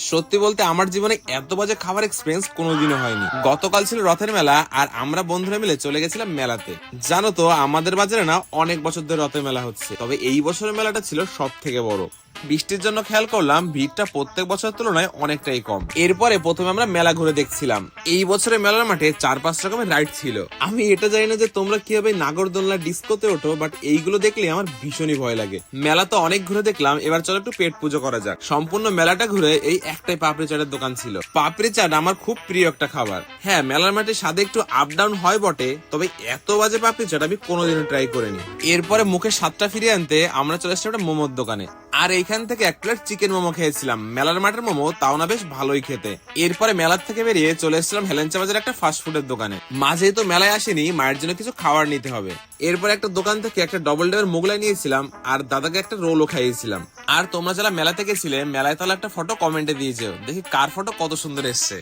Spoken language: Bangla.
সত্যি বলতে আমার জীবনে এত বাজে খাবার এক্সপিরিয়েন্স কোনোদিনও হয়নি। গতকাল ছিল রথের মেলা আর আমরা বন্ধুরা মিলে চলে গেছিলাম মেলাতে। জানো তো আমাদের বাজারে না অনেক বছর ধরে রথের মেলা হচ্ছে, তবে এই বছরের মেলাটা ছিল সব থেকে বড়। বৃষ্টির জন্য খেয়াল করলাম ভিড়টা প্রত্যেক বছরের তুলনায় অনেকটাই কম। এরপরে প্রথমে আমরা মেলা ঘুরে দেখছিলাম। এই বছরের মেলার মাঠে 4-5 রকমের রাইড ছিল। আমি এটা জানি না যে তোমরা কিভাবে নাগরদোলনা ডিস্কোতে ওঠো, বাট এইগুলো দেখলে আমার ভীষণই ভয় লাগে। মেলা তো অনেক ঘুরে দেখলাম, এবার চলো একটু পেট পুজো করা যাক। সম্পূর্ণ মেলাটা ঘুরে এই একটাই পাপড়ি চাটের দোকান ছিল। পাপড়ি চাট আমার খুব প্রিয় একটা খাবার। হ্যাঁ, মেলার মাঠে স্বাদে একটু আপ ডাউন হয় বটে, তবে এত বাজে পাপড়ি চাট আমি কোনোদিনও ট্রাই করিনি। এরপরে মুখে স্বাদটা ফিরিয়ে আনতে আমরা চলে এসেছি একটা মোমোর দোকানে, আর এইখান থেকে 1 প্লেট চিকেন মোমো খেয়েছিলাম। মেলার মাঠের মোমো তাও না বেশ ভালোই খেতে। এরপরে মেলার থেকে বেরিয়ে চলে এসেছিলাম হেলেঞ্চা বাজার একটা ফাস্ট ফুডের দোকানে। মাঝেই তো মেলায় আসেনি, মায়ের জন্য কিছু খাবার নিতে হবে। এরপর একটা দোকান থেকে একটা ডবল ডেবের মোগলাই নিয়েছিলাম আর দাদাকে একটা রোলও খাইয়েছিলাম। আর তোমরা যারা মেলাতে গেছিলে, মেলায় তাহলে একটা ফটো কমেন্টে দিয়ে যেও, দেখি কার ফটো কত সুন্দর এসছে।